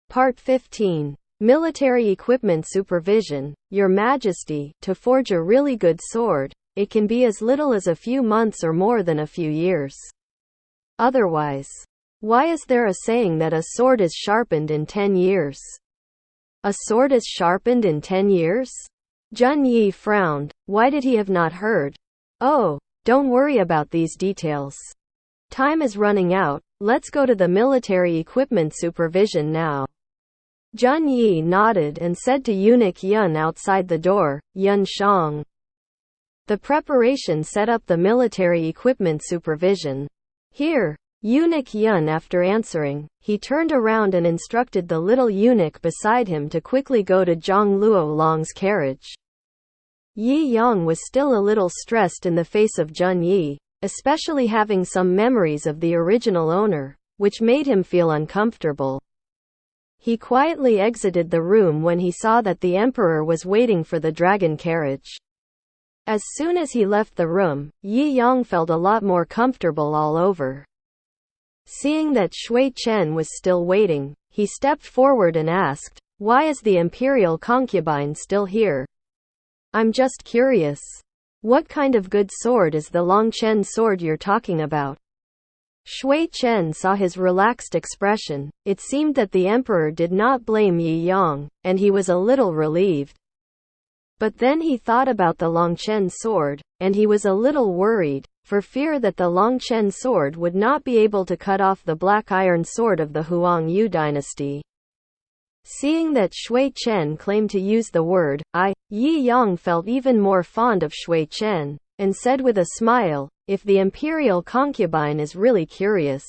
Part 15. Military Equipment Supervision. Your Majesty, to forge a really good sword, it can be as little as a few months or more than a few years. Otherwise, why is there a saying that a sword is sharpened in 10 years? A sword is sharpened in 10 years? Jun Yi frowned. Why did he have not heard? Oh, don't worry about these details. Time is running out. Let's go to the military equipment supervision now. Jun Yi nodded and said to eunuch Yun outside the door, Yun Shang. The preparation set up the military equipment supervision. Here, eunuch Yun. After answering, he turned around and instructed the little eunuch beside him to quickly go to Zhang Luolong's carriage. Yi Yang was still a little stressed in the face of Jun Yi, especially having some memories of the original owner, which made him feel uncomfortable. He quietly exited the room when he saw that the emperor was waiting for the dragon carriage. As soon as he left the room, Yi Yang felt a lot more comfortable all over. Seeing that Shui Chen was still waiting, he stepped forward and asked, "Why is the imperial concubine still here? I'm just curious. What kind of good sword is the Longchen sword you're talking about?" Shui Chen saw his relaxed expression. It seemed that the emperor did not blame Yi Yang, and he was a little relieved. But then he thought about the Longchen sword, and he was a little worried, for fear that the Longchen sword would not be able to cut off the black iron sword of the Holy Dynasty. Seeing that Shui Chen claimed to use the word "I," Yi Yang felt even more fond of Shui Chen, and said with a smile, "If the imperial concubine is really curious,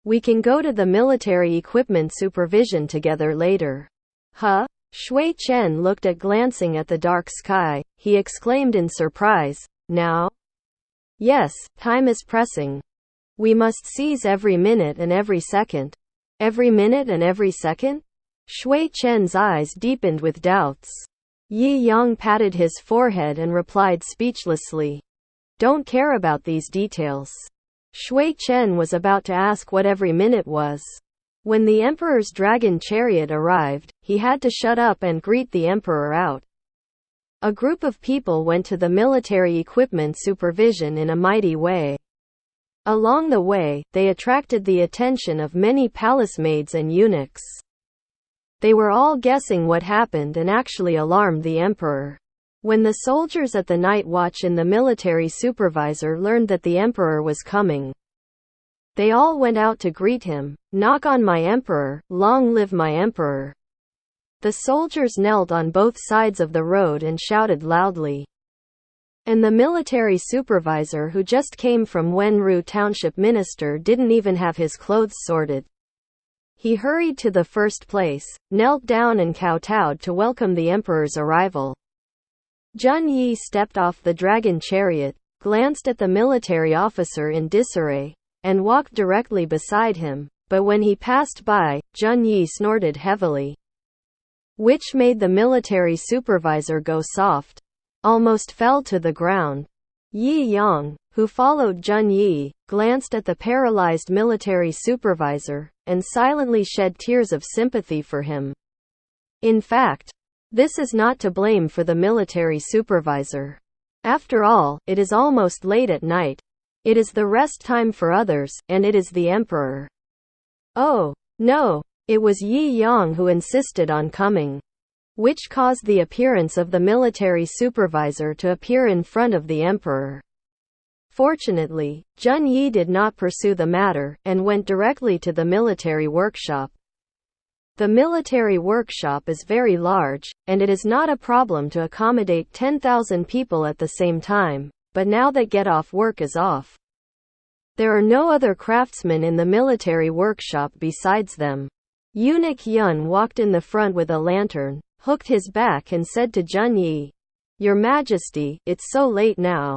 we can go to the military equipment supervision together later." Huh? Shui Chen looked at glancing at the dark sky. He exclaimed in surprise, "Now?" "Yes, time is pressing. We must seize every minute and every second." "Every minute and every second?" Shui Chen's eyes deepened with doubts. Yi Yang patted his forehead and replied speechlessly, "Don't care about these details." Shui Chen was about to ask what every minute was. When the emperor's dragon chariot arrived, he had to shut up and greet the emperor out. A group of people went to the military equipment supervision in a mighty way. Along the way, they attracted the attention of many palace maids and eunuchs. They were all guessing what happened and actually alarmed the emperor. When the soldiers at the night watch in the military supervisor learned that the emperor was coming, they all went out to greet him. "Knock on my emperor, long live my emperor." The soldiers knelt on both sides of the road and shouted loudly. And the military supervisor who just came from Wenru Township Minister didn't even have his clothes sorted. He hurried to the first place, knelt down and kowtowed to welcome the emperor's arrival. Jun Yi stepped off the dragon chariot, glanced at the military officer in disarray, and walked directly beside him, but when he passed by, Jun Yi snorted heavily, which made the military supervisor go soft. Almost fell to the ground. Yi Yang, who followed Jun Yi, glanced at the paralyzed military supervisor, and silently shed tears of sympathy for him. In fact, this is not to blame for the military supervisor. After all, it is almost late at night. It is the rest time for others, and it is the emperor. Oh, no, it was Yi Yang who insisted on coming, which caused the appearance of the military supervisor to appear in front of the emperor. Fortunately, Jun Yi did not pursue the matter, and went directly to the military workshop. The military workshop is very large, and it is not a problem to accommodate 10,000 people at the same time, but now that get-off work is off, there are no other craftsmen in the military workshop besides them. Eunuch Yun walked in the front with a lantern, hooked his back and said to Jun Yi, "Your Majesty, it's so late now.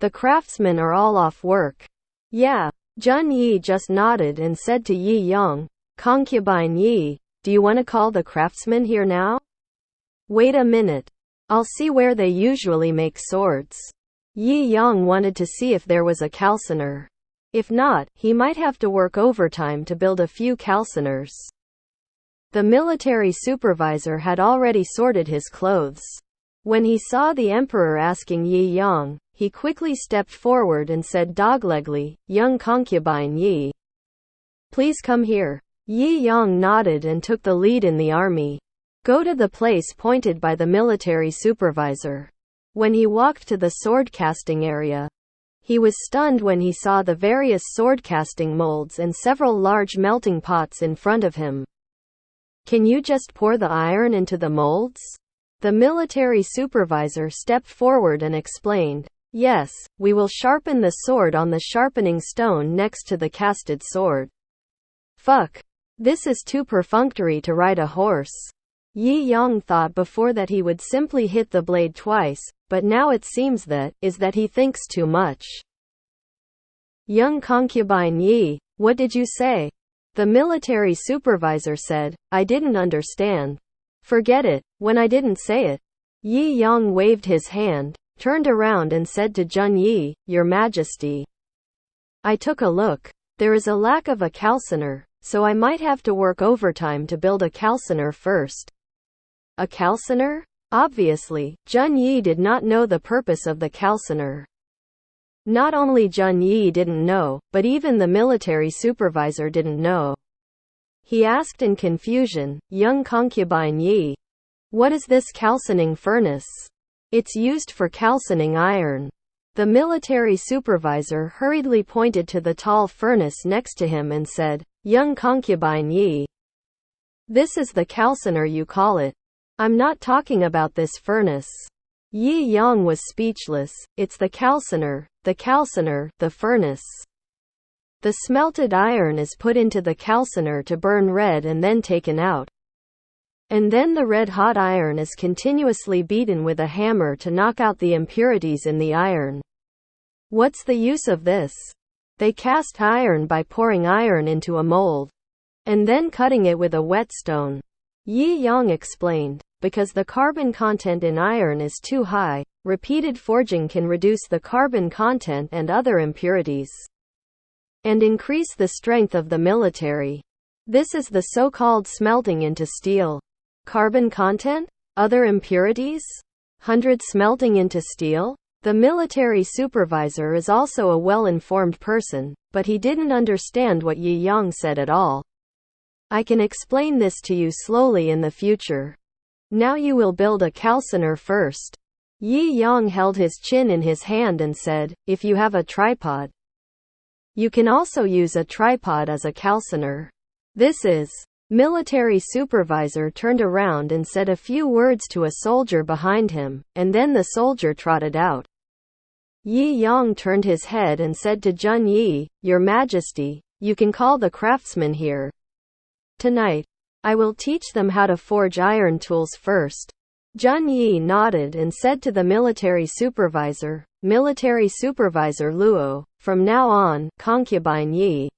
The craftsmen are all off work." "Yeah." Jun Yi just nodded and said to Yi Yang, "Concubine Yi, do you want to call the craftsmen here now?" "Wait a minute. I'll see where they usually make swords." Yi Yang wanted to see if there was a calciner. If not, he might have to work overtime to build a few calciners. The military supervisor had already sorted his clothes. When he saw the emperor asking Yi Yang, he quickly stepped forward and said doglegly, "Young concubine Yi, please come here." Yi Yang nodded and took the lead in the army. Go to the place pointed by the military supervisor. When he walked to the sword-casting area, he was stunned when he saw the various sword-casting molds and several large melting pots in front of him. Can you just pour the iron into the molds? The military supervisor stepped forward and explained, yes, we will sharpen the sword on the sharpening stone next to the casted sword. Fuck. This is too perfunctory to ride a horse. Yi Yang thought before that he would simply hit the blade twice, but now it seems that he thinks too much. Young concubine Yi, what did you say? The military supervisor said, I didn't understand. Forget it, when I didn't say it. Yi Yang waved his hand, turned around and said to Jun Yi, Your Majesty. I took a look. There is a lack of a calciner, so I might have to work overtime to build a calciner first. A calciner? Obviously, Jun Yi did not know the purpose of the calciner. Not only Jun Yi didn't know, but even the military supervisor didn't know. He asked in confusion, Young concubine Yi, what is this calcining furnace? It's used for calcining iron. The military supervisor hurriedly pointed to the tall furnace next to him and said, Young concubine Yi, this is the calciner you call it. I'm not talking about this furnace. Yi Yang was speechless. It's the calciner, the furnace. The smelted iron is put into the calciner to burn red and then taken out. And then the red-hot iron is continuously beaten with a hammer to knock out the impurities in the iron. What's the use of this? They cast iron by pouring iron into a mold, and then cutting it with a whetstone. Yi Yang explained, because the carbon content in iron is too high, repeated forging can reduce the carbon content and other impurities, and increase the strength of the military. This is the so-called smelting into steel. Carbon content? Other impurities? 100 smelting into steel? The military supervisor is also a well-informed person, but he didn't understand what Yi Yang said at all. I can explain this to you slowly in the future. Now you will build a calciner first. Yi Yang held his chin in his hand and said, if you have a tripod, you can also use a tripod as a calciner. This is. Military supervisor turned around and said a few words to a soldier behind him, and then the soldier trotted out. Yi Yang turned his head and said to Jun Yi, Your Majesty, you can call the craftsmen here. Tonight, I will teach them how to forge iron tools first. Jun Yi nodded and said to the military supervisor, Military Supervisor Luo, from now on, concubine Yi,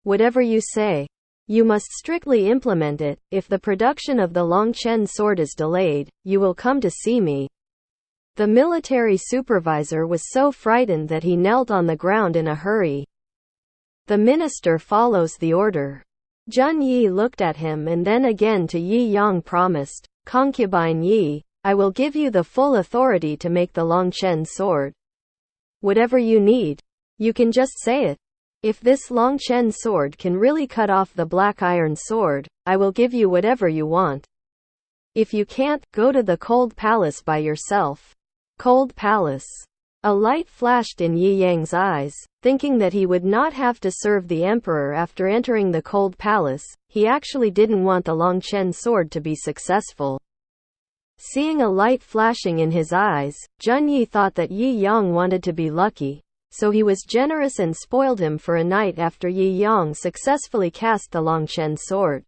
whatever you say, you must strictly implement it. If the production of the Longchen sword is delayed, you will come to see me. The military supervisor was so frightened that he knelt on the ground in a hurry. The minister follows the order. Jun Yi looked at him and then again to Yi Yang promised, Concubine Yi, I will give you the full authority to make the Longchen sword. Whatever you need, you can just say it. If this Longchen sword can really cut off the black iron sword, I will give you whatever you want. If you can't, go to the cold palace by yourself. Cold palace. A light flashed in Yi Yang's eyes, thinking that he would not have to serve the emperor after entering the cold palace. He actually didn't want the Longchen sword to be successful. Seeing a light flashing in his eyes, Jun Yi thought that Yi Yang wanted to be lucky, so he was generous and spoiled him for a night after Yi Yang successfully cast the Longchen sword.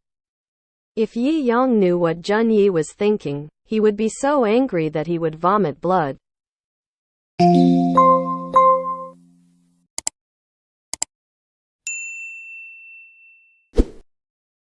If Yi Yang knew what Jun Yi was thinking, he would be so angry that he would vomit blood.